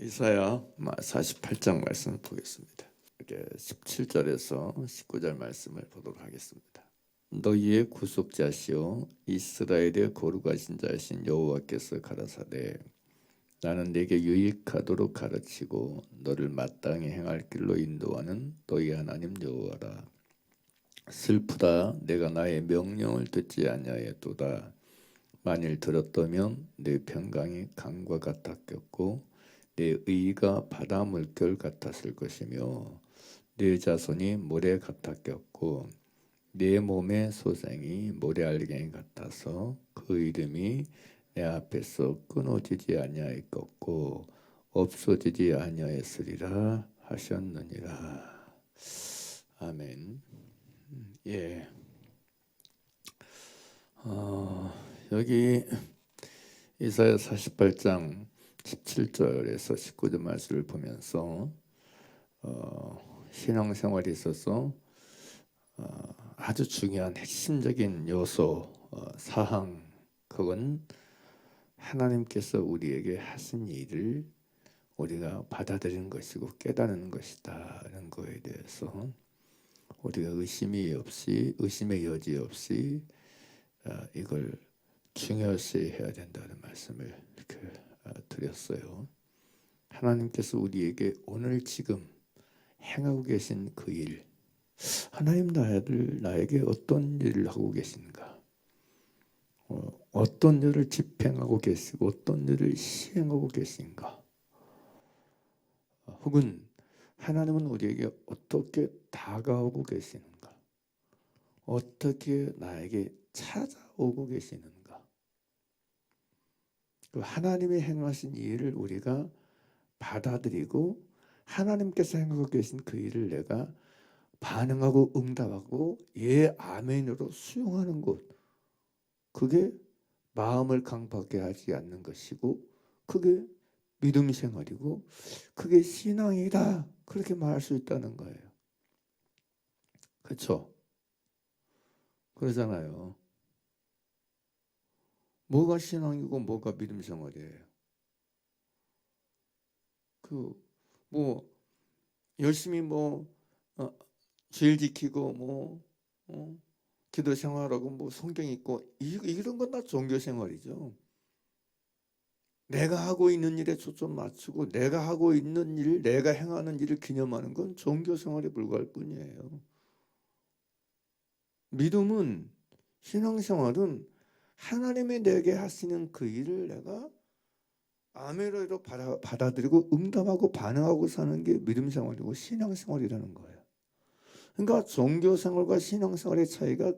이사야 48장 말씀을 보겠습니다. 이제 17절에서 19절 말씀을 보도록 하겠습니다. 너희의 구속자시오 이스라엘의 거룩하신 자이신 여호와께서 가라사대 나는 네게 유익하도록 가르치고 너를 마땅히 행할 길로 인도하는 너희 하나님 여호와라. 슬프다 내가 나의 명령을 듣지 아니하였도다. 만일 들었다면 내 평강이 강과 같았겠고 내 의가 바다 물결 같았을 것이며 내 자손이 모래 같았겠고 내 몸의 소생이 모래알갱이 같아서 그 이름이 내 앞에서 끊어지지 아니하였겠고 없어지지 아니하였으리라 하셨느니라. 아멘. 예. 여기 이사야 48장 17절에서 19절 말씀을 보면서 신앙생활에 있어서 아주 중요한 핵심적인 요소 사항, 그건 하나님께서 우리에게 하신 일을 우리가 받아들이는 것이고 깨닫는 것이다 라는 거에 대해서 우리가 의심의 여지 없이 이걸 중요시 해야 된다는 말씀을 드렸어요. 하나님께서 우리에게 오늘 지금 행하고 계신 그 일, 하나님 나에게 어떤 일을 하고 계신가, 어떤 일을 집행하고 계시고 어떤 일을 시행하고 계신가, 혹은 하나님은 우리에게 어떻게 다가오고 계시는가, 어떻게 나에게 찾아오고 계시는가, 그 하나님이 행하신 일을 우리가 받아들이고 하나님께서 행하고 계신 그 일을 내가 반응하고 응답하고 예 아멘으로 수용하는 것, 그게 마음을 강팍하게 하지 않는 것이고 그게 믿음 생활이고 그게 신앙이다, 그렇게 말할 수 있다는 거예요. 그렇죠? 그러잖아요. 뭐가 신앙이고 뭐가 믿음 생활이에요? 열심히 죄를 지키고 기도 생활하고 성경 읽고 이런 건 다 종교 생활이죠. 내가 하고 있는 일에 초점 맞추고 내가 하고 있는 일, 내가 행하는 일을 기념하는 건 종교 생활에 불과할 뿐이에요. 믿음은, 신앙생활은 하나님이 내게 하시는 그 일을 내가 아멘으로 받아들이고 응답하고 반응하고 사는 게 믿음생활이고 신앙생활이라는 거예요. 그러니까 종교생활과 신앙생활의 차이가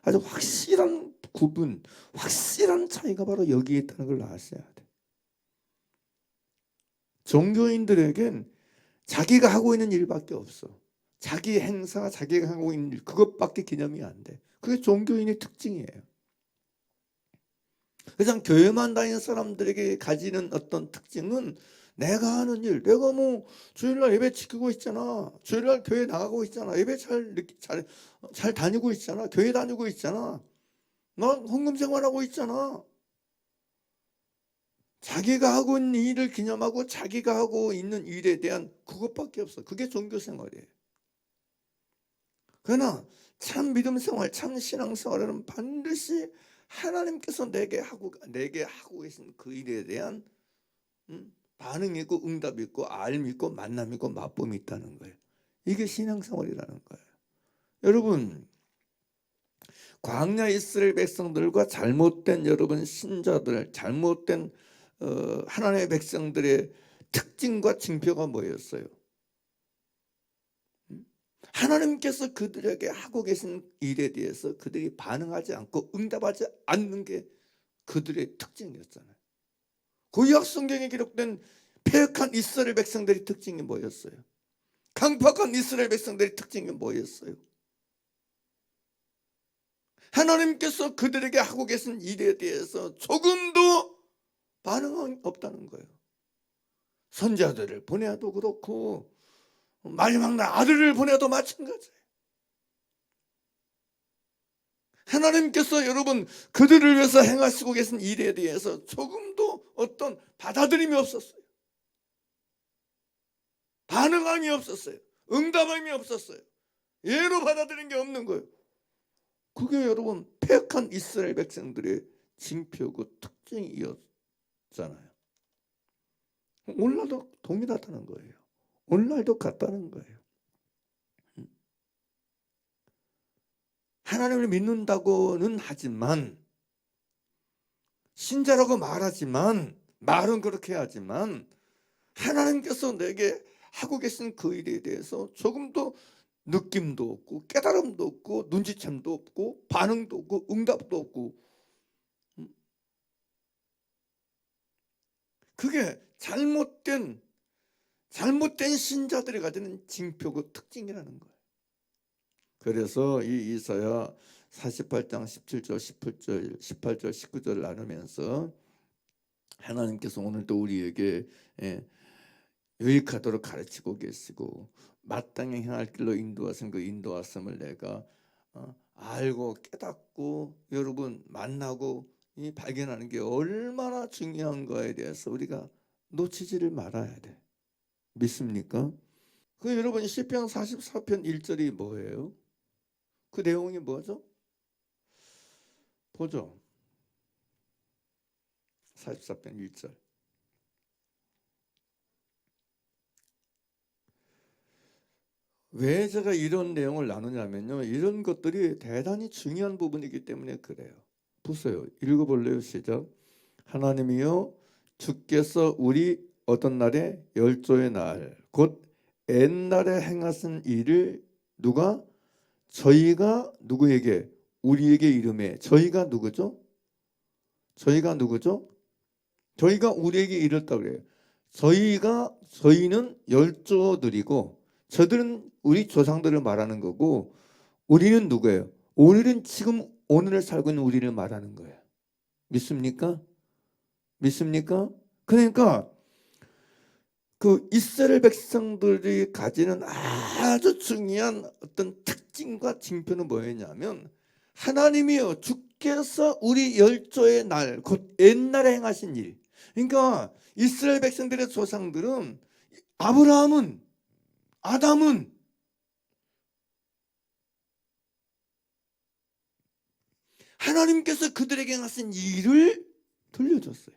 아주 확실한 구분, 확실한 차이가 바로 여기에 있다는 걸 아셔야 돼. 종교인들에겐 자기가 하고 있는 일밖에 없어. 자기 행사, 자기가 하고 있는 일, 그것밖에 개념이 안 돼. 그게 종교인의 특징이에요. 그냥 교회만 다니는 사람들에게 가지는 어떤 특징은 내가 하는 일, 내가 주일날 예배 지키고 있잖아, 주일날 교회 나가고 있잖아, 예배 잘 다니고 있잖아, 교회 다니고 있잖아, 난 헌금 생활하고 있잖아. 자기가 하고 있는 일을 기념하고 자기가 하고 있는 일에 대한 그것밖에 없어. 그게 종교 생활이에요. 그러나 참 믿음 생활, 참 신앙 생활은 반드시 하나님께서 내게 하고 계신 그 일에 대한 반응이 있고 응답이 있고 알미 있고 만남이 있고 맛봄이 있다는 거예요. 이게 신앙생활이라는 거예요. 여러분, 광야 이스라엘 백성들과 잘못된 여러분 신자들, 잘못된 하나님의 백성들의 특징과 징표가 뭐였어요? 하나님께서 그들에게 하고 계신 일에 대해서 그들이 반응하지 않고 응답하지 않는 게 그들의 특징이었잖아요. 구약 성경에 기록된 패역한 이스라엘 백성들의 특징이 뭐였어요? 강팍한 이스라엘 백성들의 특징이 뭐였어요? 하나님께서 그들에게 하고 계신 일에 대해서 조금도 반응이 없다는 거예요. 선지자들을 보내도 그렇고 마지막 날 아들을 보내도 마찬가지예요. 하나님께서 여러분 그들을 위해서 행하시고 계신 일에 대해서 조금도 어떤 받아들임이 없었어요. 반응함이 없었어요. 응답함이 없었어요. 예로 받아들인 게 없는 거예요. 그게 여러분 패역한 이스라엘 백성들의 징표고 특징이었잖아요. 오늘날도 동일하다는 거예요. 오늘날도 같다는 거예요. 하나님을 믿는다고는 하지만, 신자라고 말하지만, 말은 그렇게 하지만 하나님께서 내게 하고 계신 그 일에 대해서 조금도 느낌도 없고 깨달음도 없고 눈치챈도 없고 반응도 없고 응답도 없고, 그게 잘못된 신자들이 가지는 징표고 특징이라는 거예요. 그래서 이 이사야 48장 17절, 18절, 19절 나누면서 하나님께서 오늘도 우리에게 유익하도록 가르치고 계시고 마땅히 행할 길로 인도하신 그 인도하심을 내가 알고 깨닫고 여러분 만나고 발견하는 게 얼마나 중요한가에 대해서 우리가 놓치지를 말아야 돼. 믿습니까? 그 여러분 시편 44편 1절이 뭐예요? 그 내용이 뭐죠? 보죠. 44편 1절. 왜 제가 이런 내용을 나누냐면요, 이런 것들이 대단히 중요한 부분이기 때문에 그래요. 보세요. 읽어볼래요? 시작. 하나님이여 주께서 우리 어떤 날에 열조의 날 곧 옛날에 행하신 일을 누가? 저희가 누구에게? 우리에게 이름해. 저희가 누구죠? 저희가 누구죠? 저희가 우리에게 이랬다고 그래요. 저희는 열조들이고 저들은 우리 조상들을 말하는 거고, 우리는 누구예요? 오늘은 지금 오늘을 살고 있는 우리를 말하는 거예요. 믿습니까? 믿습니까? 그러니까 그 이스라엘 백성들이 가지는 아주 중요한 어떤 특징과 징표는 뭐였냐면, 하나님이여 주께서 우리 열조의 날 곧 옛날에 행하신 일. 그러니까 이스라엘 백성들의 조상들은 아브라함은, 아담은 하나님께서 그들에게 하신 일을 들려줬어요.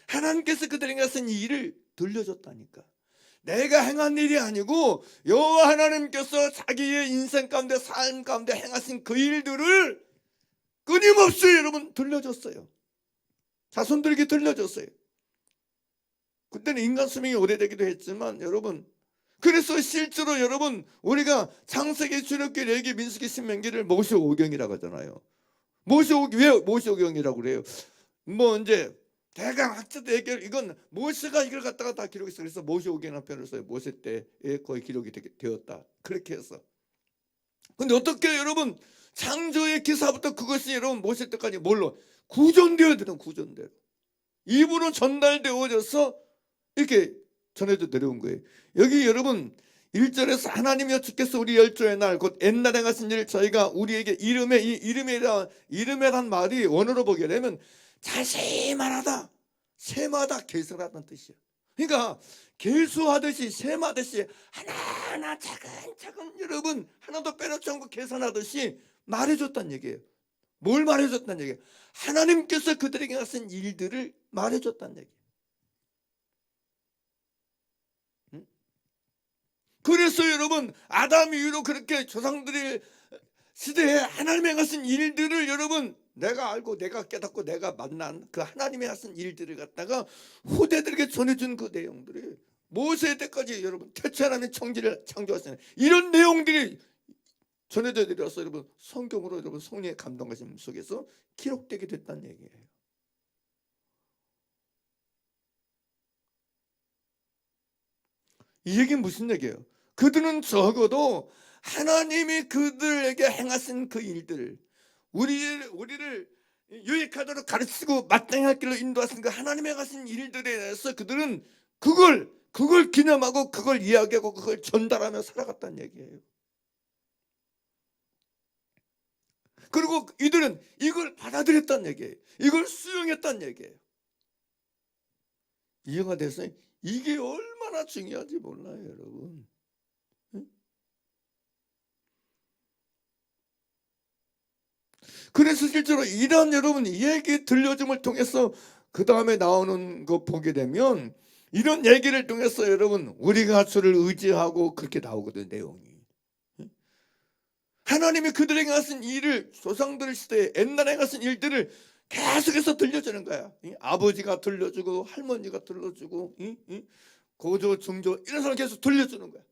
하나님께서 그들에게 하신 일을 들려줬다니까. 내가 행한 일이 아니고 여호와 하나님께서 자기의 인생 가운데 삶 가운데 행하신 그 일들을 끊임없이 여러분 들려줬어요. 자손들에게 들려줬어요. 그때는 인간 수명이 오래되기도 했지만 여러분, 그래서 실제로 여러분 우리가 창세기, 출애굽기, 레위기, 민수기, 신명기를 모세오경이라고 하잖아요. 왜 모세오경이라고 그래요? 뭐 이제 대강 학자도 얘기를, 이건 모세가 이걸 갖다가 다 기록했어. 그래서 모세오경이라는 표현을 써요. 모세 때에 거의 기록이 되었다. 그렇게 해서. 근데 어떻게 여러분 창조의 기사부터 그것이 여러분 모세 때까지 뭘로 구전되어야 되는, 구전대로 입으로 전달되어져서 이렇게 전해져 내려온 거예요. 여기 여러분 1절에서 하나님이여 주께서 우리 열조의 날 곧 옛날에 하신 일 저희가 우리에게 이름에, 이 이름에란 말이 원어로 보게 되면 자세히 말하다, 세마다 계산하다는 뜻이에요. 그러니까 계수하듯이 세마듯이 하나하나 차근차근 여러분 하나도 빼놓지 않고 계산하듯이 말해줬다는 얘기예요. 뭘 말해줬다는 얘기예요? 하나님께서 그들에게 하신 일들을 말해줬다는 얘기예요. 그래서 여러분 아담 이후로 그렇게 조상들의 시대에 하나님의 하신 일들을 여러분 내가 알고 내가 깨닫고 내가 만난 그 하나님의 하신 일들을 갖다가 후대들에게 전해준 그 내용들이 모세 때까지 여러분 태초 하나님의 청지를 창조하시는 이런 내용들이 전해져 드려서 여러분 성경으로 여러분 성령의 감동하심 속에서 기록되게 됐다는 얘기예요. 이 얘기는 무슨 얘기예요? 그들은 적어도 하나님이 그들에게 행하신 그 일들, 우리를 유익하도록 가르치고 마땅히 할 길로 인도하신 그 하나님의 하신 일들에 대해서 그들은 그걸 기념하고 그걸 이야기하고 그걸 전달하며 살아갔다는 얘기예요. 그리고 이들은 이걸 받아들였다는 얘기예요. 이걸 수용했다는 얘기예요. 이해가 돼서 이게 얼마나 얼마나 중요한지 몰라요, 여러분. 그래서 실제로 이런 여러분 얘기 들려줌을 통해서 그 다음에 나오는 거 보게 되면 이런 얘기를 통해서 여러분 우리가 주를 의지하고 그렇게 나오거든요, 내용이. 하나님이 그들에게 하신 일을, 조상들 시대에 옛날에 하신 일들을 계속해서 들려주는 거야. 아버지가 들려주고 할머니가 들려주고 고조 중조 이런 사람 계속 들려주는 거야.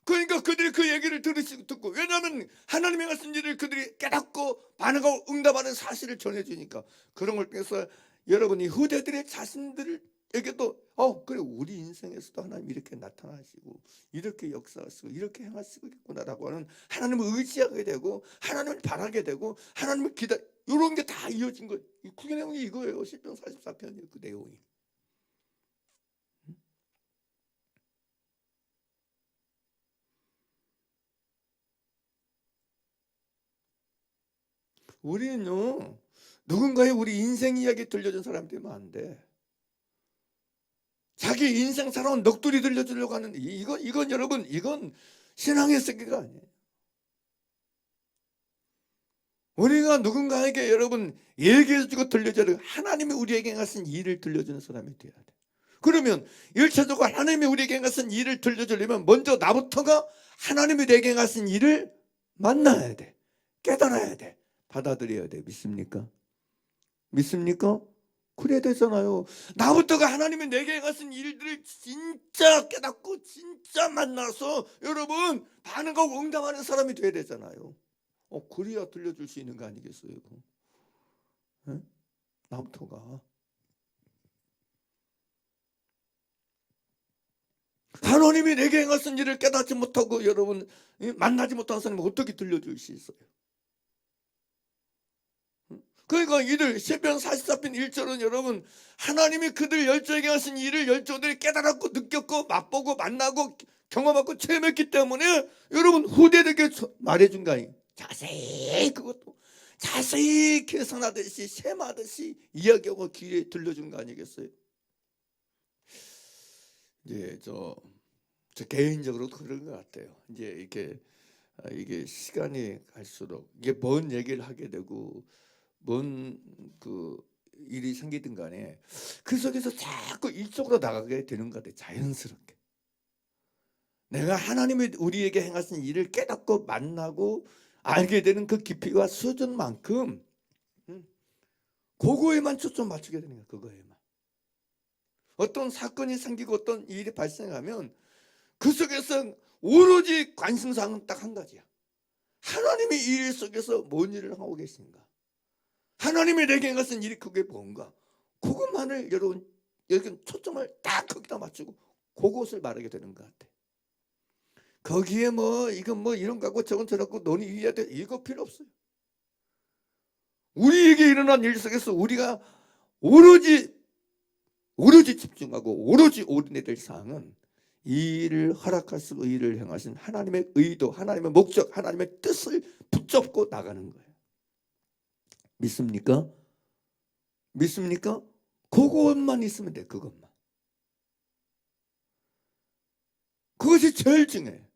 그러니까 그들이 그 얘기를 듣고, 왜냐하면 하나님이 하신 일을 그들이 깨닫고 반응하고 응답하는 사실을 전해주니까, 그런 걸 통해서 여러분이 후대들의 자신들에게도 그래, 우리 인생에서도 하나님 이렇게 나타나시고 이렇게 역사하시고 이렇게 행하시겠구나라고 하는 하나님을 의지하게 되고 하나님을 바라게 되고 하나님을 이런 게 다 이어진 거. 그 내용이 이거예요. 시편 44편이에요. 그 내용이. 우리는요, 누군가의 우리 인생 이야기 들려준 사람 되면 안 돼. 자기 인생 살아온 넋두리 들려주려고 하는 이건 여러분, 이건 신앙의 세계가 아니에요. 우리가 누군가에게 여러분 얘기해주고 들려주는, 하나님이 우리에게 하신 일을 들려주는 사람이 돼야 돼. 그러면 1차적으로 하나님이 우리에게 하신 일을 들려주려면 먼저 나부터가 하나님이 내게 하신 일을 만나야 돼. 깨달아야 돼. 받아들여야 돼. 믿습니까? 믿습니까? 그래야 되잖아요. 나부터가 하나님이 내게 하신 일들을 진짜 깨닫고 진짜 만나서 여러분 반응하고 응답하는 사람이 돼야 되잖아요. 그래야 들려줄 수 있는 거 아니겠어요? 네? 나부터가. 하나님이 내게 행하신 일을 깨닫지 못하고 여러분 만나지 못한 사람이 어떻게 들려줄 수 있어요? 그러니까 이들 시편 44편 1절은 여러분 하나님이 그들 열조에게 하신 일을 열조들이 깨달았고 느꼈고 맛보고 만나고 경험하고 체험했기 때문에 여러분 후대들에게 말해준 거 아니에요. 자세히 그것도 자세히 계산하듯이 셈하듯이 이야기하고 귀에 들려준 거 아니겠어요? 이제 저 개인적으로 그런 것 같아요. 이제 이게 시간이 갈수록 이게 뭔 얘기를 하게 되고 뭔 그 일이 생기든 간에 그 속에서 자꾸 이쪽으로 나가게 되는 것 같아요. 자연스럽게. 내가 하나님이 우리에게 행하신 일을 깨닫고 만나고 알게 되는 그 깊이와 수준만큼 그거에만 초점 맞추게 되는 거예요. 그거에만. 어떤 사건이 생기고 어떤 일이 발생하면 그 속에서 오로지 관심사항은 딱 한 가지야. 하나님이 이 일 속에서 뭔 일을 하고 계신가? 하나님이 내게 행하신 일이 그게 뭔가? 그것만을 여러분 초점을 딱 거기다 맞추고 그것을 말하게 되는 것 같아. 거기에 이건 이런 거고 저건 저렇고 논의해야 돼, 이거 필요 없어요. 우리에게 일어난 일 속에서 우리가 오로지 집중하고 오로지 올인해야 될 사항은 이 일을 허락하시고 이 일을 행하신 하나님의 의도, 하나님의 목적, 하나님의 뜻을 붙잡고 나가는 거예요. 믿습니까? 믿습니까? 그것만 있으면 돼. 그것만. 그것이 제일 중요해.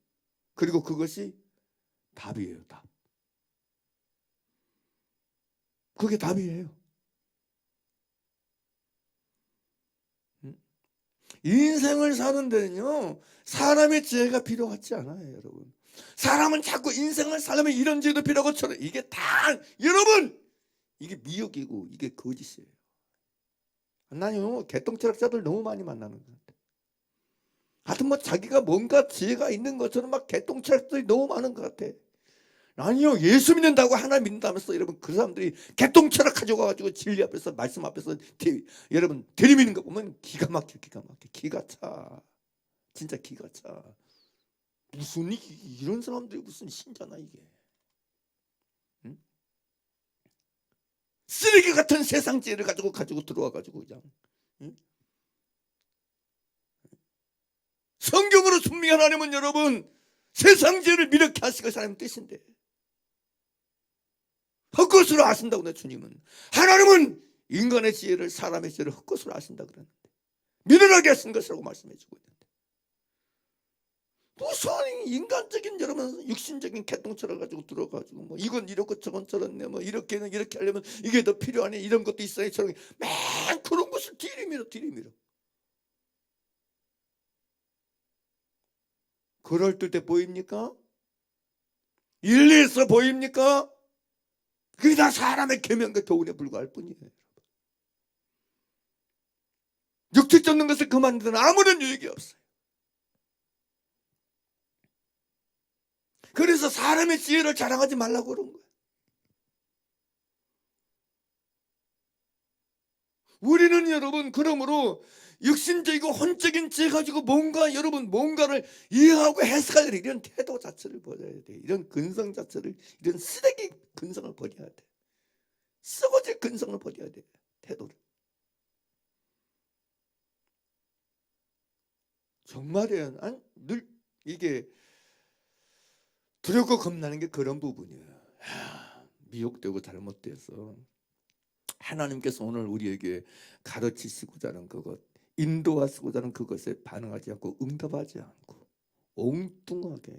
그리고 그것이 답이에요. 답. 그게 답이에요. 인생을 사는 데는요 사람의 지혜가 필요하지 않아요. 여러분, 사람은 자꾸 인생을 살려면 이런 지혜도 필요하고 저런, 이게 다 여러분 이게 미혹이고 이게 거짓이에요. 나는요 개똥철학자들 너무 많이 만나는 것 같아요. 하여튼 자기가 뭔가 지혜가 있는 것처럼 막 개똥철학들이 너무 많은 것 같아. 아니요, 예수 믿는다고 하나님 믿는다면서 여러분 그 사람들이 개똥철학 가져가가지고 진리 앞에서 말씀 앞에서 여러분 들이미는 거 보면 기가 막혀. 기가 차. 진짜 기가 차. 무슨 이런 사람들이 무슨 신자나 이게. 응? 쓰레기 같은 세상 지혜를 가지고 들어와가지고 그냥. 응? 성경으로 분명히 하나님은 여러분 세상 지혜를 미력케 하시고 하나님 뜻인데 헛것으로 아신다고. 내 주님은 하나님은 인간의 지혜를 사람의 지혜를 헛것으로 아신다 그러는데 미련하게 하신 것이라고 말씀해 주고 있는데, 무슨 인간적인 여러분 육신적인 개똥철을 가지고 들어가지고 뭐 이건 이렇고 저건 저렇네, 뭐 이렇게는 이렇게 하려면 이게 더 필요하네, 이런 것도 있어야 저런 게, 맨 그런 것을 들이밀어. 그럴듯해 보입니까? 일리 있어 보입니까? 그게 다 사람의 계명과 교훈에 불과할 뿐이에요. 육체 쫓는 것을 그만두는 아무런 유익이 없어요. 그래서 사람의 지혜를 자랑하지 말라고 그런 거예요. 우리는 여러분 그러므로 육신적이고 혼적인 지혜 가지고 뭔가를 이해하고 해석할 이런 태도 자체를 버려야 돼. 이런 근성 자체를, 이런 쓰레기 근성을 버려야 돼. 썩어질 근성을 버려야 돼. 태도를. 정말이에요. 늘 이게 두렵고 겁나는 게 그런 부분이에요. 미혹되고 잘못돼서 하나님께서 오늘 우리에게 가르치시고자 하는 그것, 인도하시고자 하는 그것에 반응하지 않고 응답하지 않고 엉뚱하게,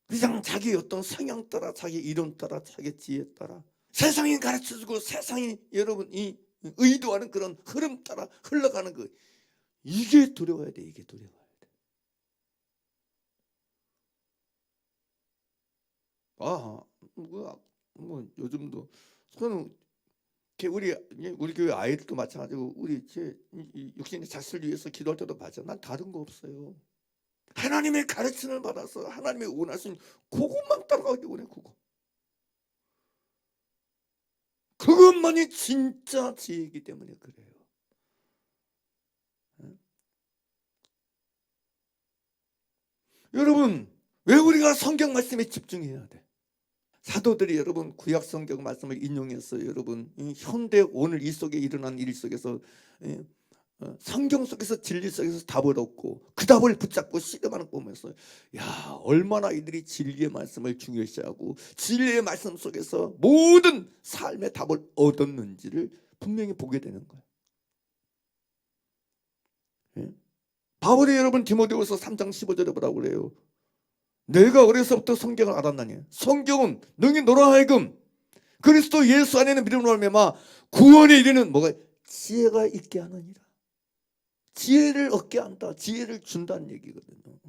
그냥 자기 어떤 성향 따라, 자기 이론 따라, 자기 지혜 따라 세상이 가르쳐주고 세상이 여러분 이 의도하는 그런 흐름 따라 흘러가는 거, 이게 두려워야 돼. 이게 두려워야 돼. 뭐 요즘도 저는 우리 교회 아이들도 마찬가지고 우리 제 육신의 자식을 위해서 기도할 때도 맞아. 난 다른 거 없어요. 하나님의 가르침을 받아서 하나님의 원하신 그것만 따라가기 원해. 그것만이 진짜 지혜이기 때문에 그래요. 여러분, 왜 우리가 성경 말씀에 집중해야 돼? 사도들이 여러분 구약 성경 말씀을 인용해서 여러분 현대 오늘 이 속에 일어난 일 속에서 성경 속에서 진리 속에서 답을 얻고 그 답을 붙잡고 씨름하는 거 보면서, 야, 얼마나 이들이 진리의 말씀을 중요시하고 진리의 말씀 속에서 모든 삶의 답을 얻었는지를 분명히 보게 되는 거예요. 바울이 여러분 디모데후서 3장 15절에 뭐라고 그래요? 내가 어려서부터 성경을 알았나니 성경은 너희 너로 하여금 그리스도 예수 안에는 믿음으로 말미암아 구원에 이르는 뭐가 지혜가 있게 하느니라. 지혜를 얻게 한다. 지혜를 준다는 얘기거든요.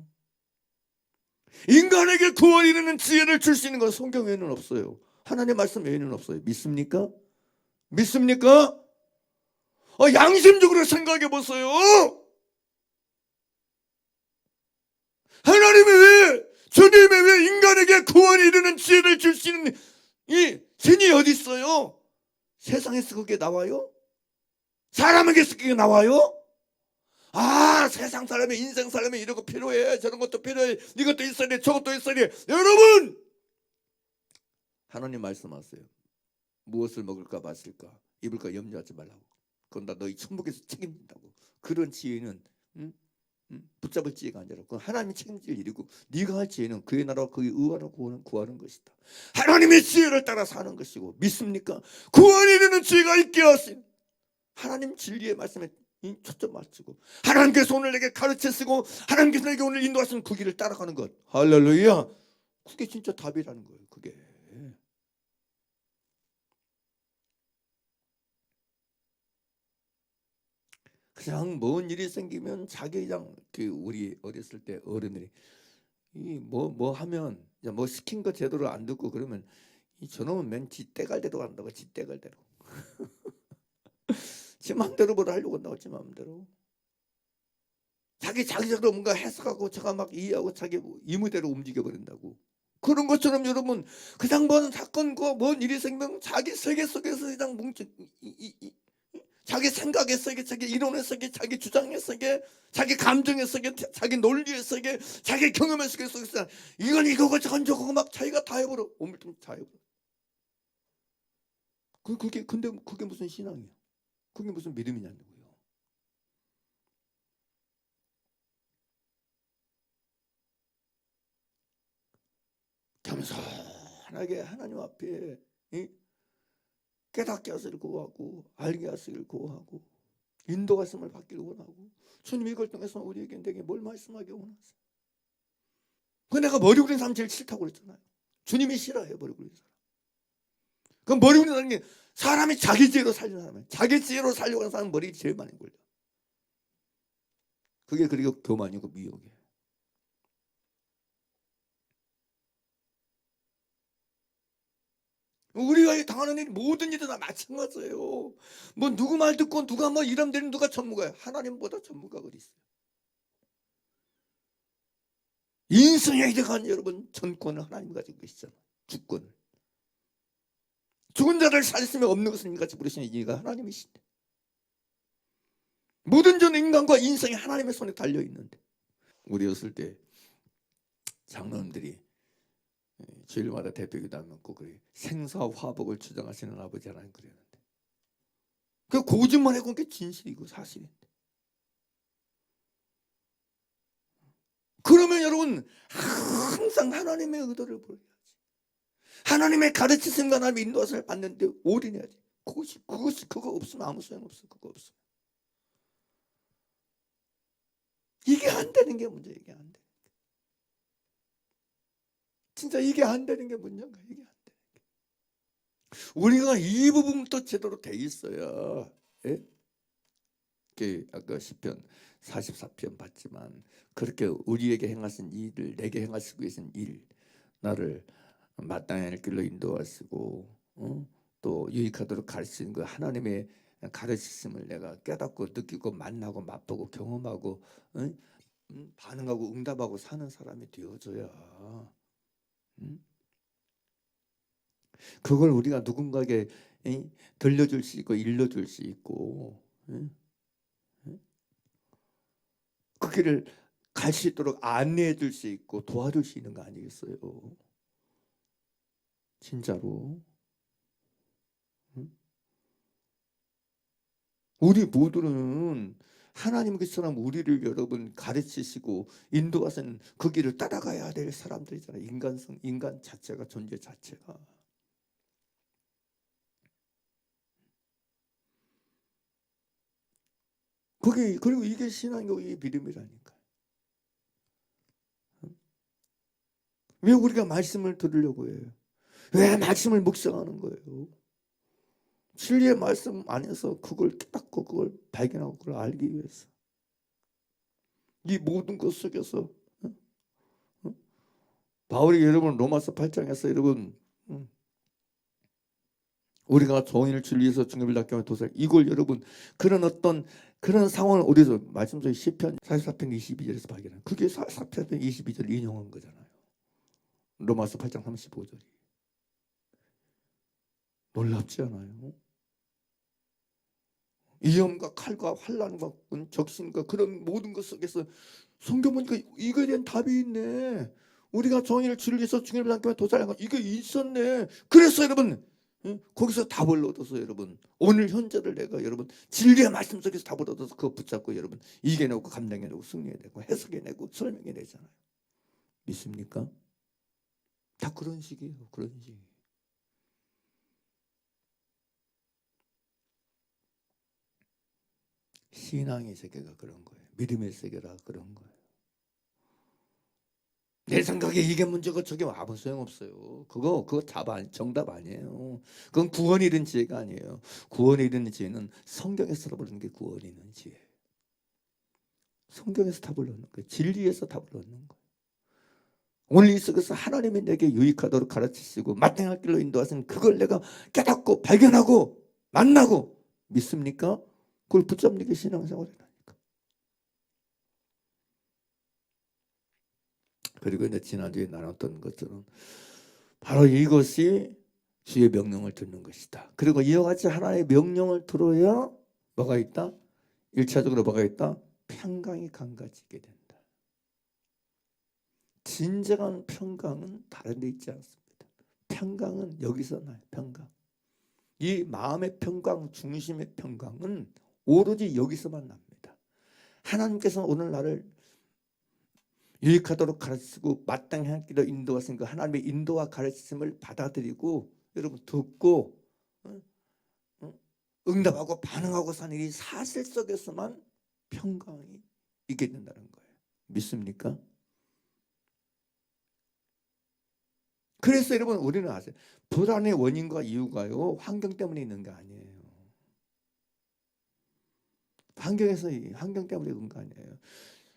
인간에게 구원에 이르는 지혜를 줄 수 있는 건 성경 외에는 없어요. 하나님의 말씀 외에는 없어요. 믿습니까? 믿습니까? 양심적으로 생각해 보세요. 하나님이 왜, 주님이 왜 인간에게 구원에 이르는 지혜를 줄 수 있는 이 신이 어디 있어요? 세상에서 그게 나와요? 사람에게서 그게 나와요? 세상 사람이, 인생 사람이 이런 거 필요해, 저런 것도 필요해, 이것도 있어야 돼, 저것도 있어야 돼. 여러분, 하나님 말씀하세요. 무엇을 먹을까 마실까 입을까 염려하지 말라고. 그건 다 너희 천국에서 책임진다고. 그런 지혜는 붙잡을 지혜가 아니라 그건 하나님이 책임질 일이고, 네가 할 지혜는 그의 나라와 그의 의와를 구하는 것이다. 하나님의 지혜를 따라 사는 것이고. 믿습니까? 구원에 이르는 지혜가 있게 하신 하나님 진리의 말씀에 초점 맞추고 하나님께서 오늘 내게 가르치시고 하나님께서 내게 오늘 인도하시는 그 길을 따라가는 것, 할렐루야, 그게 진짜 답이라는 거예요. 그게 그냥 뭔 일이 생기면 자기 그냥 우리 어렸을 때 어른들이 뭐 하면 뭐 시킨 거 제대로 안 듣고 그러면 저놈은 맨 지 떼갈대로 간다고. 지 떼갈대로 지 마음대로 뭘 하려고 한다고. 지 마음대로 자기적으로 뭔가 해석하고 제가 막 이해하고 자기 이무대로 움직여버린다고. 그런 것처럼 여러분 그냥 뭔 사건 뭔 일이 생기면 자기 세계 속에서 그냥 자기 생각의 세계, 자기 이론의 세계, 자기 주장의 세계, 자기 감정의 세계, 자기 논리의 세계, 자기 경험의 세계 속에서 이건 이거고 저건 저거고 막 자기가 다 해버려. 오물통 다 해버려. 근데 그게 무슨 신앙이야? 그게 무슨 믿음이냐고요. 겸손하게 하나님 앞에 깨닫게 하시길 구하고 알게 하시길 구하고 인도하심을 받기를 원하고 주님 이걸 통해서 우리에게 내게 뭘 말씀하기 원하세요? 그 내가 머리 굴린 사람 제일 싫다고 그랬잖아요. 주님이 싫어해요 머리 굴린 사람. 그 머리 굴린다는 게 사람이 자기 지혜로 살려는 사람이에요. 자기 지혜로 살려고 하는 사람은 머리 제일 많이 굴려. 그게 그리고 교만이고 미혹이에요. 우리가 당하는 일 모든 일이 다 마찬가지예요. 뭐 누구 말 듣고 누가 뭐 이러면 되는 누가 전문가예요? 하나님보다 전문가가 어디 있어요? 인생에 대한 여러분 전권을 하나님이 가지고 계시잖아요. 주권을. 죽은 자를 살리시며 없는 것을 인같이 부르시는 이가 하나님이신데 모든 전 인간과 인생이 하나님의 손에 달려 있는데 우리 어렸을 때 장로님들이 주일마다 대표기도 하면 꼭 그래 생사화복을 주장하시는 아버지 하나님 그랬는데 그 거짓말 해본 게 진실이고 사실인데 그러면 여러분 항상 하나님의 의도를 보여야지. 하나님의 가르치심과 하나님의 인도하심을 받는데 올인해야지. 그거 없으면 아무 소용없어. 그거 없으면 이게 안 되는 게 문제야. 이게 안 되는 게 진짜 이게 안 되는 게 문제인가? 이게 안 되는 게 우리가 이 부분부터 제대로 돼 있어야 예? 아까 시편 44편 봤지만 그렇게 우리에게 행하신 일을 내게 행하시고 계신 일 나를 마땅한 길로 인도하시고 또 유익하도록 가르치는 그 하나님의 가르치심을 내가 깨닫고 느끼고 만나고 맛보고 경험하고 반응하고 응답하고 사는 사람이 되어줘야 그걸 우리가 누군가에게 들려줄 수 있고 일러줄 수 있고 그 길을 갈 수 있도록 안내해 줄 수 있고 도와줄 수 있는 거 아니겠어요? 진짜로 우리 모두는 하나님께서는 우리를 여러분 가르치시고 인도하시는 그 길을 따라가야 될 사람들이잖아요. 인간 자체가 존재 자체가 그리고 이게 신앙이고 이게 믿음이라니까. 왜 우리가 말씀을 들으려고 해요? 왜 말씀을 묵상하는 거예요? 진리의 말씀 안에서 그걸 깨닫고 그걸 발견하고 그걸 알기 위해서 이 모든 것 속에서 바울이 여러분 로마서 8장에서 여러분 우리가 종일 진리에서 중립을 닫게 하면 도살 이걸 여러분 그런 상황을 우리도 말씀 속에 시편 44편 22절에서 발견한 그게 44편 22절 인용한 거잖아요. 로마서 8장 35절이 놀랍지 않아요? 위험과 칼과 환난과 적신과 그런 모든 것 속에서 성경 보니까 이거에 대한 답이 있네. 우리가 정의를 진리에서 중요를 남기면 도살한 거 이게 있었네. 그래서 여러분 거기서 답을 얻어서 여러분 오늘 현재를 내가 여러분 진리의 말씀 속에서 답을 얻어서 그거 붙잡고 여러분 이겨내고 감당해내고 승리해내고 해석해내고 설명해내잖아요. 믿습니까? 다 그런 식이에요. 그런 식. 신앙의 세계가 그런 거예요. 믿음의 세계라 그런 거예요. 내 생각에 이게 문제고 저게 아무 소용없어요. 그거 정답 아니에요. 그건 구원이 이른 지혜가 아니에요. 구원이 이른 지혜는 성경에서 답을 얻는 게 구원이 있는 지혜. 성경에서 답을 얻는 거예요. 진리에서 답을 얻는 거예요. 오늘 이 속에서 하나님이 내게 유익하도록 가르치시고 마땅한 길로 인도하신 그걸 내가 깨닫고 발견하고 만나고 믿습니까? 그걸 붙잡는 게 신앙생활이라니까. 그리고 이제 지난주에 나눴던 것처럼 바로 이것이 주의 명령을 듣는 것이다. 그리고 이와 같이 하나님의 명령을 들어야 뭐가 있다? 1차적으로 뭐가 있다? 평강이 강가지게 된다. 진정한 평강은 다른 데 있지 않습니다. 평강은 여기서 나요. 평강. 이 마음의 평강, 중심의 평강은 오로지 여기서만 납니다. 하나님께서 오늘 나를 유익하도록 가르치고 마땅히 할 길로 인도하신 그 하나님의 인도와 가르침을 받아들이고 여러분 듣고 응답하고 반응하고 사는 이 사실 속에서만 평강이 있게 된다는 거예요. 믿습니까? 그래서 여러분 우리는 아세요? 불안의 원인과 이유가요 환경 때문에 있는 게 아니에요. 환경 때문에 있는 거 아니에요.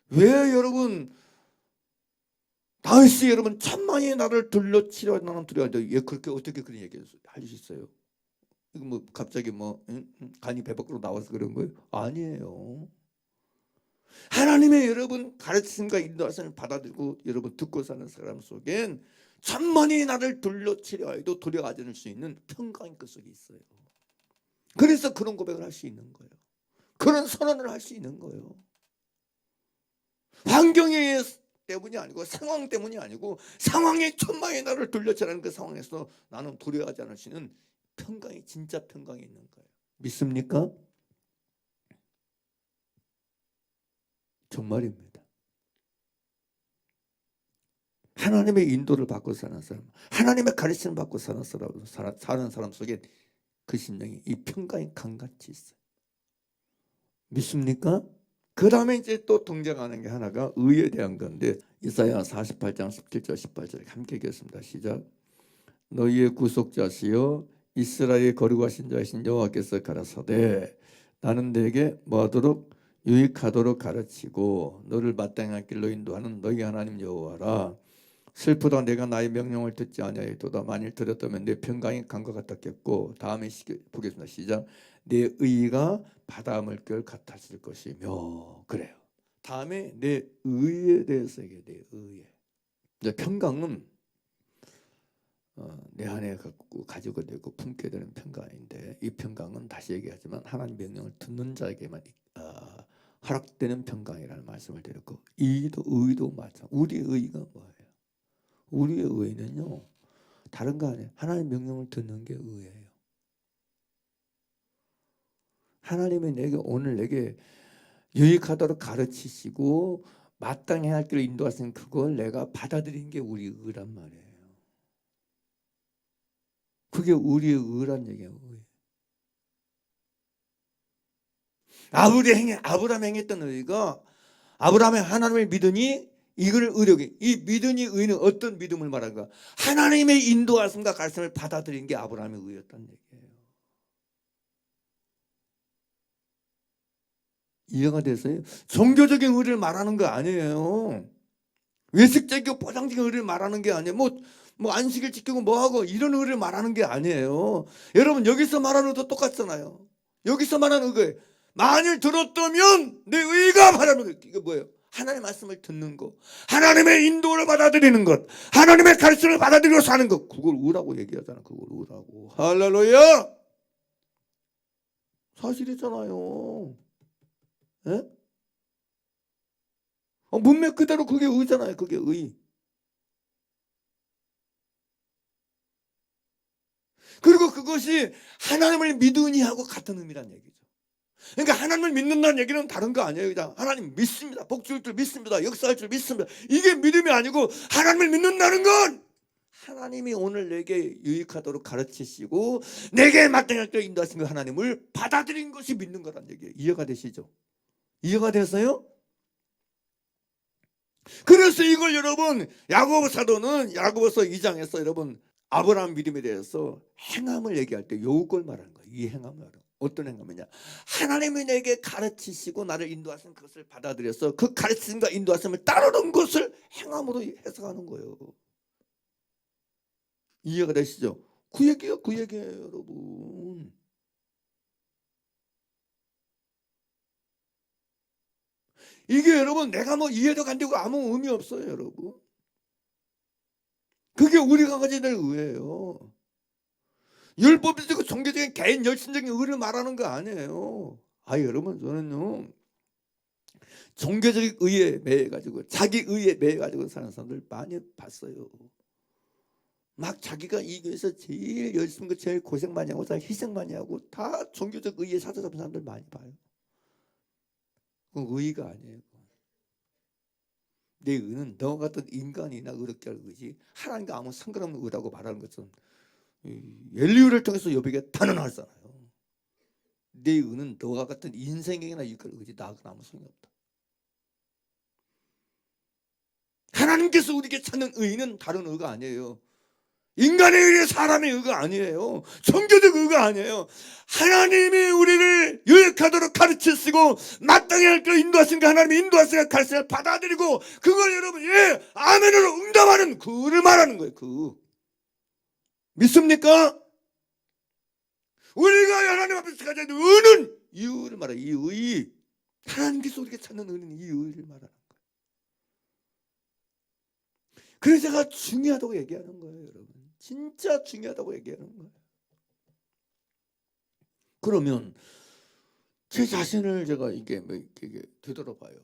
왜 여러분 다윗이 여러분 천만이 나를 둘러치려 나는 두려워한다. 왜 그렇게 어떻게 그런 얘기할 수 있어요? 이거 뭐 갑자기 뭐 간이 배 밖으로 나와서 그런 거예요? 아니에요. 하나님의 여러분 가르침과 인도하심을 받아들이고 여러분 듣고 사는 사람 속엔 천만이 나를 둘러치려 해도 두려워하지 않을 수 있는 평강이 그 속에 있어요. 그래서 그런 고백을 할 수 있는 거예요. 그런 선언을 할 수 있는 거예요. 환경에 때문이 아니고 상황 때문이 아니고 상황이 천만이 나를 둘러치라는 그 상황에서 나는 두려워하지 않을 수 있는 평강이 진짜 평강이 있는 거예요. 믿습니까? 정말입니다. 하나님의 인도를 받고 사는 사람, 하나님의 가르침을 받고 사는 사람 속에 그 심령이 이 평강이 강같이 있어요. 믿습니까? 그 다음에 이제 또 등장하는 게 하나가 의에 대한 건데 이사야 48장 17절 18절 함께 읽겠습니다. 시작. 너희의 구속자시여 이스라엘의 거룩하신 자이신 여호와께서 가라사대 나는 너에게 뭐하도록 유익하도록 가르치고 너를 마땅한 길로 인도하는 너희 하나님 여호와라. 슬프다 내가 나의 명령을 듣지 아니하였도다. 만일 들었다면 내 평강이 강과 같았겠고 다음에 보겠습니다. 시작. 내 의가 바다 물결 같았을 것이며 그래요. 다음에 내 의에 대해서 얘기해. 내 의에. 이제 평강은 내 안에 가지고 되고 품게 되는 평강인데 이 평강은 다시 얘기하지만 하나님 명령을 듣는 자에게만 허락되는 평강이라는 말씀을 드렸고 의도 마찬가지. 우리의 의가 뭐예요? 우리의 의는요 다른 거 아니에요. 하나님 명령을 듣는 게 의예요. 하나님이 오늘 내게 유익하도록 가르치시고 마땅히 할 길을 인도하시는 그걸 내가 받아들인 게 우리 의란 말이에요. 그게 우리의 의란 얘기예요. 의. 아브라함이 행했던 의가 아브라함이 하나님을 믿으니 이걸 의력이 이 믿으니 의는 어떤 믿음을 말하는가? 하나님의 인도하심과 가르침을 받아들인 게 아브라함의 의였다는 얘기예요. 이해가 됐어요? 종교적인 의를 말하는 거 아니에요. 외식적이고 포장적인 의를 말하는 게 아니에요. 뭐 안식일 지키고 뭐하고 이런 의를 말하는 게 아니에요. 여러분 여기서 말하는 것도 똑같잖아요. 여기서 말하는 의거예요. 만일 들었다면 내 의가 바라는 거. 이게 뭐예요? 하나님의 말씀을 듣는 것, 하나님의 인도를 받아들이는 것, 하나님의 가르침을 받아들이고 사는 것. 그걸 의라고 얘기하잖아. 그걸 의라고. 할렐루야. 사실이잖아요. 예? 문맥 그대로 그게 의잖아요. 그게 의. 그리고 그것이 하나님을 믿으니 하고 같은 의미란 얘기죠. 그러니까 하나님을 믿는다는 얘기는 다른 거 아니에요. 그냥 하나님 믿습니다. 복 줄 줄 믿습니다. 역사할 줄 믿습니다. 이게 믿음이 아니고 하나님을 믿는다는 건 하나님이 오늘 내게 유익하도록 가르치시고 내게 마땅할 때 인도하신 그 하나님을 받아들인 것이 믿는 거란 얘기예요. 이해가 되시죠? 이해가 되세요? 그래서 이걸 여러분 야고보 사도는 야고보서 2장에서 여러분 아브라함 믿음에 대해서 행함을 얘기할 때 요걸 말하는 거예요. 이 행함을 말하는 거예요. 어떤 행함이냐? 하나님이 내게 가르치시고 나를 인도하신 그것을 받아들여서 그 가르침과 인도하심을 따르는 것을 행함으로 해석하는 거예요. 이해가 되시죠? 그 얘기예요. 그 얘기예요 여러분. 이게 여러분 내가 뭐 이해도 안 되고 아무 의미 없어요 여러분. 그게 우리가 가져야 될 의예요. 율법적이고 종교적인 개인 열심적인 의를 말하는 거 아니에요. 여러분 저는요 종교적인 의에 매여가지고 자기 의에 매여가지고 사는 사람들 많이 봤어요. 막 자기가 이 교회에서 제일 열심히 제일 고생 많이 하고 다 희생 많이 하고 다 종교적 의에 사로잡힌 사람들 많이 봐요. 그건 의가 아니에요. 내 의는 너 같은 인간이나 의롭게 할 의지 하나님과 아무 상관없는 의라고 말하는 것은 엘리야를 통해서 여백에 단언하잖아요. 내 의는 너와 같은 인생이나 이걸 의지 나하고는 아무 소용이 없다. 하나님께서 우리에게 찾는 의는 다른 의가 아니에요. 인간의 의는 사람의 의가 아니에요. 종교적 의가 아니에요. 하나님이 우리를 유익하도록 가르치시고 마땅히 할 길을 인도하시니까 하나님이 인도하시니까 가르침을 받아들이고 그걸 여러분 예 아멘으로 응답하는 그 의를 말하는 거예요. 그 믿습니까? 우리가 하나님 앞에서 가져야 될 의는 이 의를 말해요. 이 의. 하나님께서 우리에게 찾는 의는 이 의를 말하는 거예요. 그래서 제가 중요하다고 얘기하는 거예요, 여러분. 진짜 중요하다고 얘기하는 거예요. 그러면 제 자신을 제가 이게 되돌아봐요.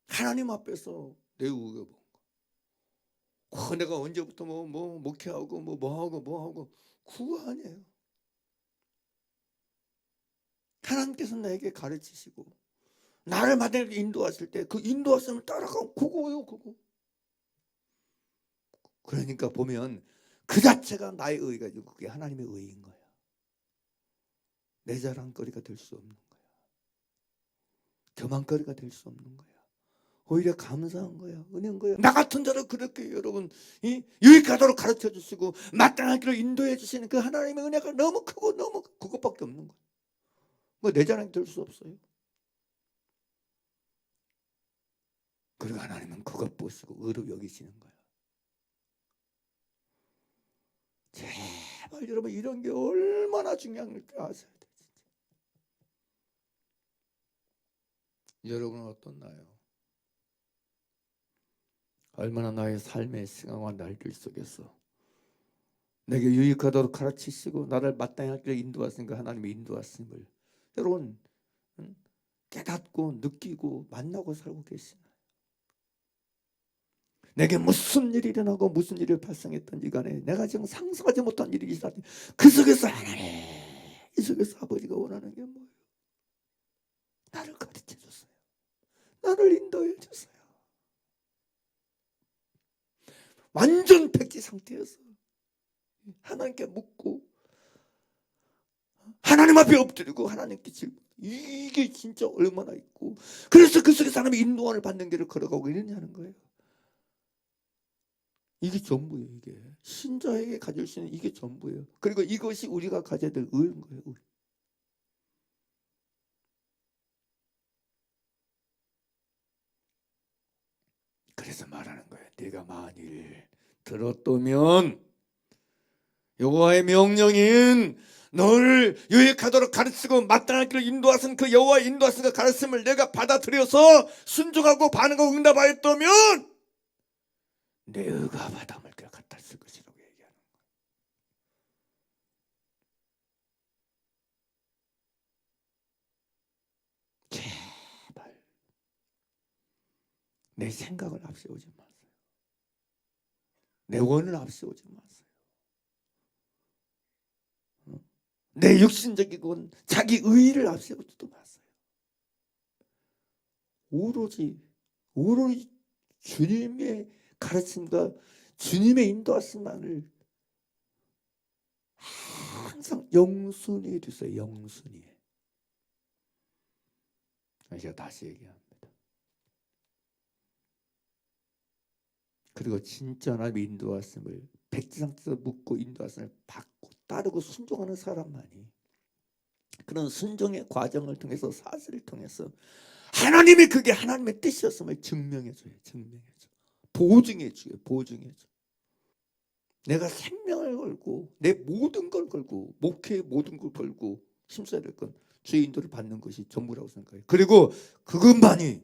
하나님 앞에서 내 의가 뭔가? 내가 언제부터 목회하고 뭐 하고 그거 아니에요. 하나님께서 나에게 가르치시고 나를 마땅히 인도하실 때 그 인도하심을 따라가고 그거예요, 그거. 그러니까 보면 그 자체가 나의 의가 아니고 그게 하나님의 의인 거야. 내 자랑거리가 될 수 없는 거야. 교만거리가 될 수 없는 거야. 오히려 감사한 거야. 은혜인 거야. 나 같은 자를 그렇게 여러분 유익하도록 가르쳐 주시고 마땅한 길로 인도해 주시는 그 하나님의 은혜가 너무 크고 너무 그것밖에 없는 거야. 뭐 내 자랑이 될 수 없어요. 그리고 하나님은 그것 보시고 의로 여기시는 거야. 제발 여러분 이런 게 얼마나 중요한 줄 아셔야 돼. 진짜. 여러분은 어떻나요? 얼마나 나의 삶의 시간과 날길 속에서 내게 유익하도록 가르치시고 나를 마땅히 할 길을 인도하시니까 하나님이 인도하심을 여러분 깨닫고 느끼고 만나고 살고 계시나요? 내게 무슨 일이 일어나고 무슨 일이 발생했던지 간에 내가 지금 상상하지 못한 일이 있었더니 그 속에서 하나님 이 속에서 아버지가 원하는 게 뭐예요? 나를 가르쳐 줬어요. 나를 인도해 줬어요. 완전 백지 상태에서 하나님께 묻고 하나님 앞에 엎드리고 하나님께 질문 이게 진짜 얼마나 있고 그래서 그 속에 사람이 인도함을 받는 길을 걸어가고 있느냐는 거예요. 이게 전부예요. 이게 신자에게 가질 수 있는 이게 전부예요. 그리고 이것이 우리가 가져야 될 의인 거예요. 의. 그래서 말하는 거예요. 네가 만일 들었다면 여호와의 명령인 너를 유익하도록 가르치고 마땅한 길을 인도하신 그 여호와의 인도하신 그 가르침을 내가 받아들여서 순종하고 반응하고 응답하였다면 내 의가 바다물 길을 갖다 쓸 것이라고 얘기하는 거예요. 제발 내 생각을 앞세우지 마세요. 내 원을 앞세우지 마세요. 내 육신적이고 자기 의의를 앞세우지도 마세요. 오로지 주님의 가르침과 주님의 인도하심만을 항상 영순위에 두세요. 영순위에. 제가 다시 얘기합니다. 그리고 진짜 하나님의 인도하심을 백지상태에서 묻고 인도하심을 받고 따르고 순종하는 사람만이 그런 순종의 과정을 통해서 사슬을 통해서 하나님이 그게 하나님의 뜻이었음을 증명해줘요. 증명해줘. 보증해줘요. 보증해줘. 내가 생명을 걸고 내 모든 걸 걸고 목회의 모든 걸 걸고 힘써야 될 건 주의 인도를 받는 것이 전부라고 생각해요. 그리고 그것만이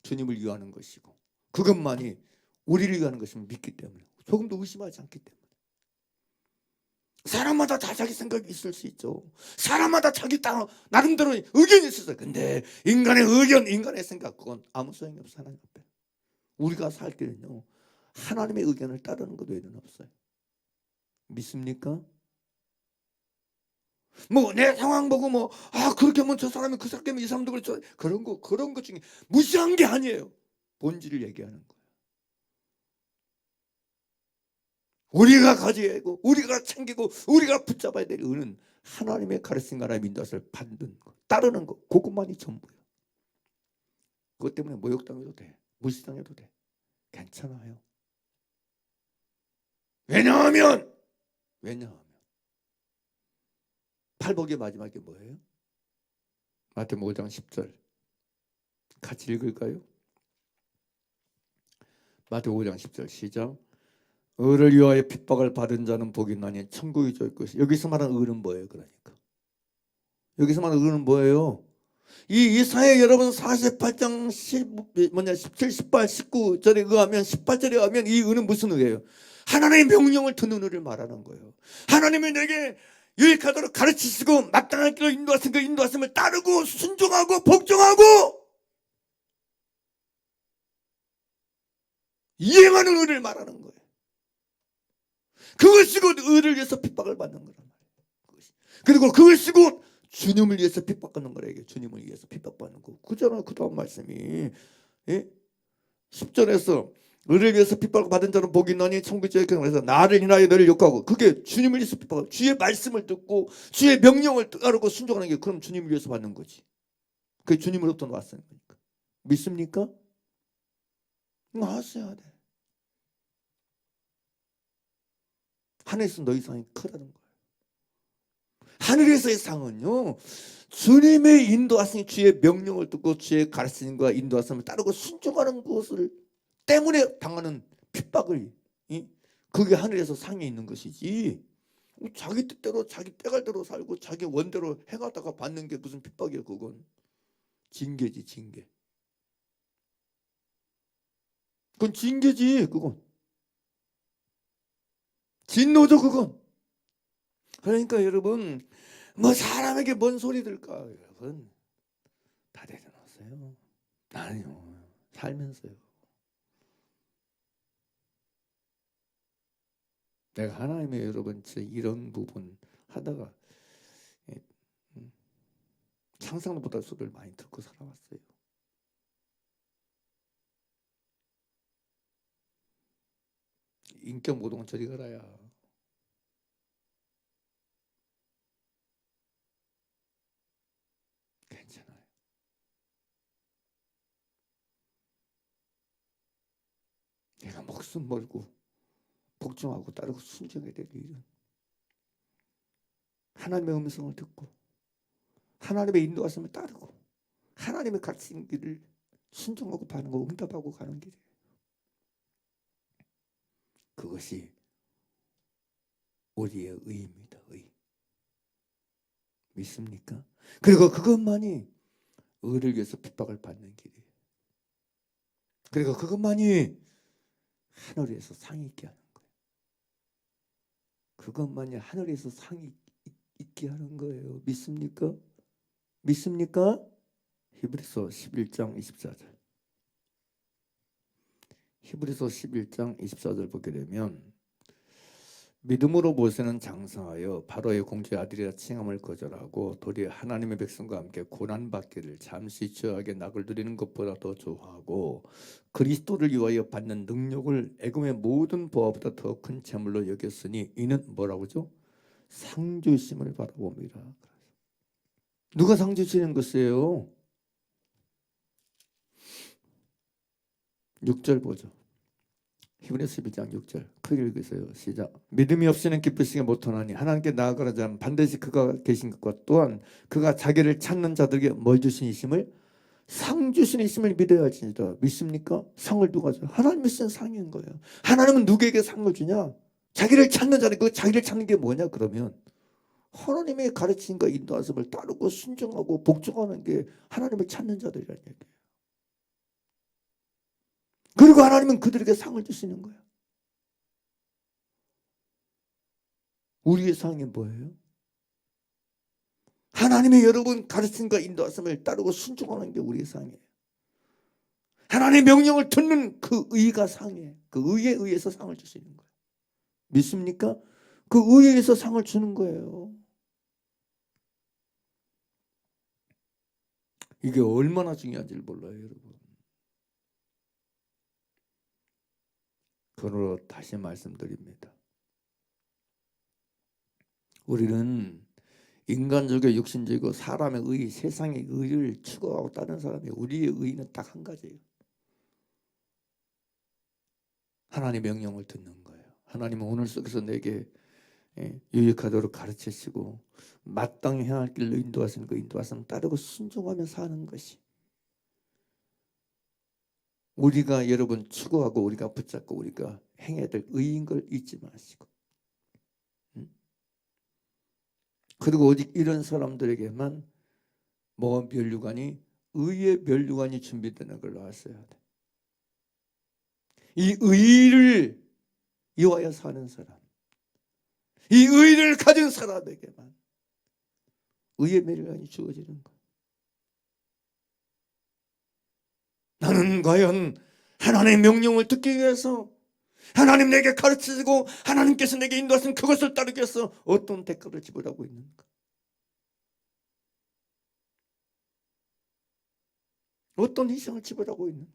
주님을 위하는 것이고 그것만이 우리를 위하는 것임을 믿기 때문에 조금도 의심하지 않기 때문에 사람마다 다 자기 생각이 있을 수 있죠. 사람마다 자기 나름대로 의견이 있어요. 근데 인간의 의견, 인간의 생각 그건 아무 소용이 없어요. 하나님 앞에. 우리가 살 때는요 하나님의 의견을 따르는 것 외에는 없어요. 믿습니까? 뭐 내 상황 보고 그렇게 하면 저 사람이 그 사람 때문에 이 사람도 그렇죠. 그런 것 중에 무시한 게 아니에요. 본질을 얘기하는 거예요. 우리가 가져야 하고 우리가 챙기고 우리가 붙잡아야 될 의는 하나님의 가르친 하나님의 인도하심을 받는 거, 따르는 거, 그것만이 전부예요. 그것 때문에 모욕당해도 돼, 무시당해도 돼, 괜찮아요. 왜냐하면 팔복의 마지막에 뭐예요? 마태복음 5장 10절 같이 읽을까요? 마태복음 5장 10절 시작. 의를 위하여 핍박을 받은 자는 복이 있나니 천국이 좋을 것이. 여기서 말하는 의는 뭐예요? 그러니까 여기서 말하는 의는 뭐예요? 이 이사야 여러분 48장 17, 18, 19절에 의하면 18절에 의하면 이 의는 무슨 의예요? 하나님의 명령을 듣는 의를 말하는 거예요. 하나님이 내게 유익하도록 가르치시고 마땅한 길로 인도하신 그 인도하심을 따르고 순종하고 복종하고 이행하는 의를 말하는 거예요. 그것이 곧 의를 위해서 핍박을 받는 거란 말이에요. 그리고 그것이 곧 주님을 위해서 핍박받는 거라. 이게 주님을 위해서 핍박받는 거. 그잖아요. 그 다음 말씀이 10절에서 의를 위해서 핍박을 받은 자는 복이 있나니 천국이 좋을 것이다. 그래서 나를 인하여 너를 욕하고, 그게 주님을 위해서 핍박을, 주의 말씀을 듣고 주의 명령을 따르고 순종하는 게 그럼 주님을 위해서 받는 거지. 그게 주님으로부터 왔으는 거니까. 믿습니까? 아셔야 돼. 하늘에서 너희 상이 크다는 거예요. 하늘에서의 상은요, 주님의 인도하신 주의 명령을 듣고 주의 가르침과 인도하심을 따르고 순종하는 것을 때문에 당하는 핍박을, 그게 하늘에서 상에 있는 것이지, 자기 뜻대로 자기 빼갈대로 살고 자기 원대로 행하다가 받는 게 무슨 핍박이에요. 그건 징계지, 징계. 그건 징계지. 그건 진노죠. 그건. 그러니까 여러분, 뭐 사람에게 뭔 소리 들까? 여러분 다 내려놓으세요. 나는요, 살면서요, 내가 하나님의 여러분 이런 부분 하다가 상상도 못할 소리를 많이 듣고 살아왔어요. 인격 모독은 저리 가라야. 괜찮아요. 내가 목숨 걸고 복종하고 따르고 순종해야 될 일은 하나님의 음성을 듣고 하나님의 인도하심을 따르고 하나님의 가르치는 길을 순종하고 반응하고 응답하고 가는 길이에요. 그것이 우리의 의입니다. 의. 믿습니까? 그리고 그것만이 의를 위해서 핍박을 받는 길이에요. 그리고 그것만이 하늘에서 상이 있게 하는 거예요. 그것만이 하늘에서 상이 있게 하는 거예요. 믿습니까? 믿습니까? 히브리서 11장 24절. 히브리서 11장 24절 보게 되면 믿음으로 모세는 장성하여 바로의 공주의 아들이라 칭함을 거절하고 도리어 하나님의 백성과 함께 고난받기를 잠시 죄악의 낙을 누리는 것보다 더 좋아하고 그리스도를 위하여 받는 능력을 애금의 모든 보화보다 더 큰 재물로 여겼으니 이는 뭐라고죠? 상주심을 바라봅니다. 누가 상주시는 것이에요? 6절 보죠. 히브리서 12장 6절 크게 읽으세요. 시작. 믿음이 없이는 기쁘시게 못하나니 하나님께 나아가는 자는 반드시 그가 계신 것과 또한 그가 자기를 찾는 자들에게 뭘 주시니심을 상 주시니심을 믿어야 할지니라. 믿습니까? 상을 누가 줘요? 하나님이 쓴 상인 거예요. 하나님은 누구에게 상을 주냐? 자기를 찾는 자는 그 자기를 찾는 게 뭐냐? 그러면 하나님의 가르침과 인도하심을 따르고 순종하고 복종하는 게 하나님을 찾는 자들이라는 얘기예요. 그리고 하나님은 그들에게 상을 주시는 거예요. 우리의 상이 뭐예요? 하나님의 여러분 가르침과 인도하심을 따르고 순종하는 게 우리의 상이에요. 하나님의 명령을 듣는 그 의가 상이에요. 그 의에 의해서 상을 주시는 거예요. 믿습니까? 그 의에 의해서 상을 주는 거예요. 이게 얼마나 중요한지를 몰라요, 여러분. 그러므로 다시 말씀드립니다. 우리는 인간적이고 육신적이고 사람의 의, 세상의 의를 추구하고 다른 사람의 우리의 의는 딱 한 가지예요. 하나님의 명령을 듣는 거예요. 하나님은 오늘 속에서 내게 유익하도록 가르치시고 마땅히 행할 길로 인도하시는 그 인도하심 따르고 순종하며 사는 것이 우리가 여러분 추구하고 우리가 붙잡고 우리가 행해야 될 의인 걸 잊지 마시고, 그리고 오직 이런 사람들에게만 뭐 면류관이 의의 면류관이 준비되는 걸로 아셔야 돼. 이 의를 이와야 사는 사람, 이 의를 가진 사람에게만 의의 면류관이 주어지는 거야. 나는 과연 하나님의 명령을 듣기 위해서 하나님 내게 가르치시고 하나님께서 내게 인도하신 그것을 따르기 위해서 어떤 대가를 지불하고 있는가? 어떤 희생을 지불하고 있는가?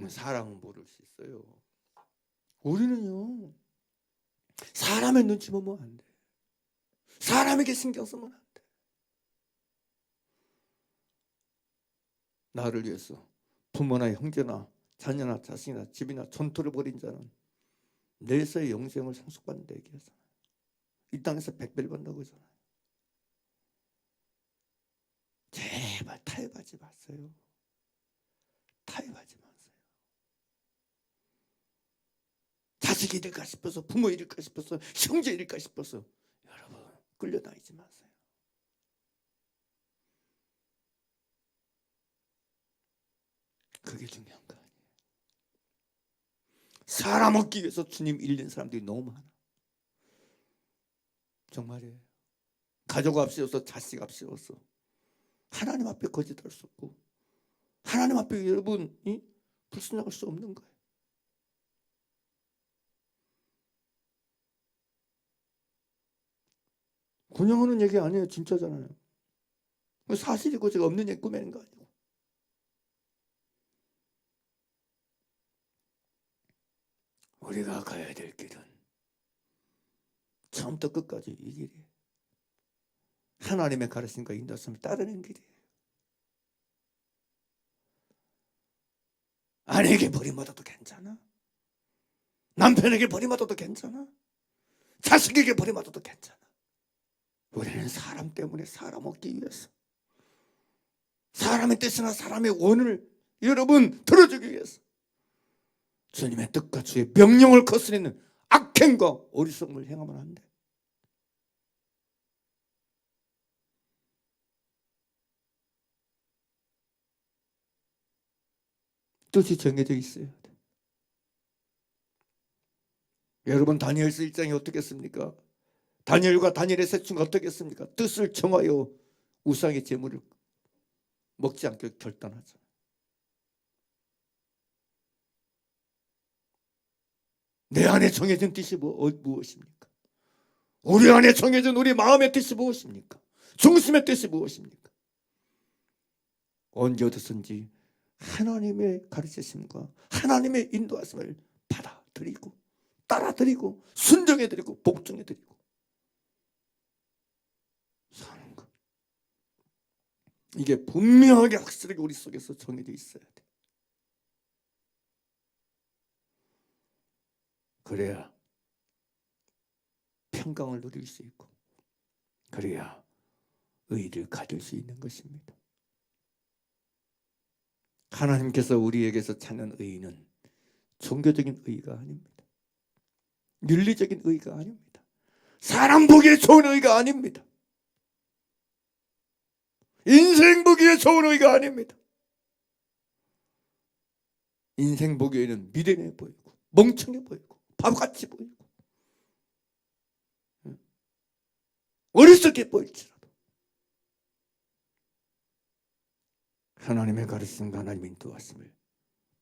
사랑은 모를 수 있어요. 우리는요, 사람의 눈치 보면 안 돼. 사람에게 신경 쓰면 안 돼. 나를 위해서 부모나 형제나 자녀나 자식이나 집이나 전토를 벌인 자는 내세의 영생을 상속받는다 얘기하잖아요. 이 땅에서 백배를 받는다고 하잖아요. 제발 타협하지 마세요. 타협하지 마세요. 자식이 될까 싶어서, 부모 일일까 싶어서, 형제 일일까 싶어서 여러분 끌려다니지 마세요. 그게 중요한 거 아니에요. 사람 얻기 위해서 주님 잃는 사람들이 너무 많아. 정말이에요. 가족 앞세워서 자식 앞세워서 하나님 앞에 거짓할 수 없고 하나님 앞에 여러분이 불순종할 수 없는 거예요. 그냥하는 얘기 아니에요. 진짜잖아요. 사실이고 제가 없는 얘기 꾸미는 거 아니고. 우리가 가야 될 길은 처음부터 끝까지 이 길이에요. 하나님의 가르침과 인도하심을 따르는 길이에요. 아내에게 버림받아도 괜찮아. 남편에게 버림받아도 괜찮아. 자식에게 버림받아도 괜찮아. 우리는 사람 때문에 사람 얻기 위해서, 사람의 뜻이나 사람의 원을 여러분 들어주기 위해서 주님의 뜻과 주의 명령을 거스르는 악행과 어리석음을 행하면 안 돼. 뜻이 정해져 있어야 돼. 여러분 다니엘서 1장이 어떻겠습니까? 다니엘과 다니엘의 세충이 어떻겠습니까? 뜻을 정하여 우상의 제물을 먹지 않게 결단하죠. 내 안에 정해진 뜻이 무엇입니까? 우리 안에 정해진 우리 마음의 뜻이 무엇입니까? 중심의 뜻이 무엇입니까? 언제 어디서든지 하나님의 가르치심과 하나님의 인도하심을 받아들이고 따라드리고 순종해드리고 복종해드리고 사는 것. 이게 분명하게 확실하게 우리 속에서 정해져 있어야 돼. 그래야 평강을 누릴 수 있고 그래야 의를 가질 수 있는 것입니다. 하나님께서 우리에게서 찾는 의는 종교적인 의가 아닙니다. 윤리적인 의가 아닙니다. 사람 보기에 좋은 의가 아닙니다. 인생 보기에 좋은 의가 아닙니다. 인생 보기에는 미련해 보이고 멍청해 보이고 바보같이 보이고 어리석게 보일지라도 하나님의 가르침과 하나님의 인도하심을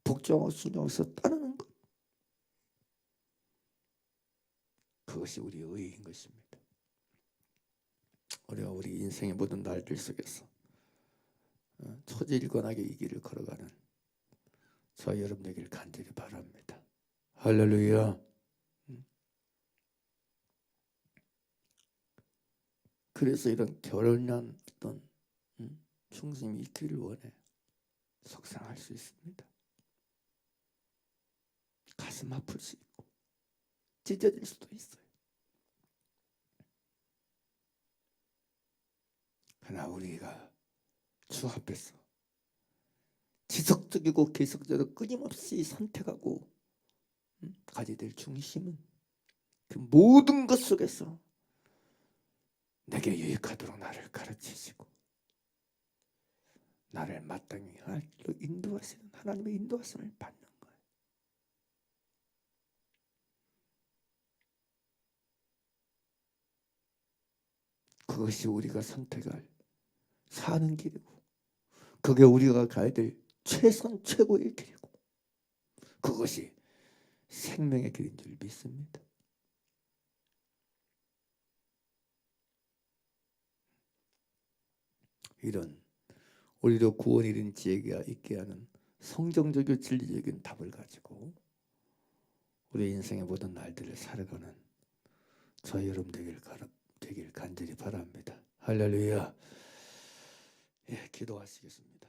복종하고 순종해서 따르는 것, 그것이 우리의 의인 것입니다. 우리가 우리 인생의 모든 날들 속에서 초지일관하게 이 길을 걸어가는 저 여러분 되길 간절히 바랍니다. 할렐루야. 그래서 이런 결혼이란 어떤 충성이 있기를 원해. 속상할 수 있습니다. 가슴 아플 수 있고 찢어질 수도 있어요. 그러나 우리가 주 앞에서 지속적이고 계속적으로 끊임없이 선택하고 가져야 될 중심은 그 모든 것 속에서 내게 유익하도록 나를 가르치시고 나를 마땅히 할 길로 인도하시는 하나님의 인도하심을 받는 거예요. 그것이 우리가 선택할 사는 길이고 그게 우리가 가야 될 최선 최고의 길이고 그것이 생명의 길인 줄 믿습니다. 이런 우리도 구원이 이른 지혜가 있게 하는 성경적이고 진리적인 답을 가지고 우리 인생의 모든 날들을 살아가는 저희 여러분 되길 간절히 바랍니다. 할렐루야. 예, 기도하시겠습니다.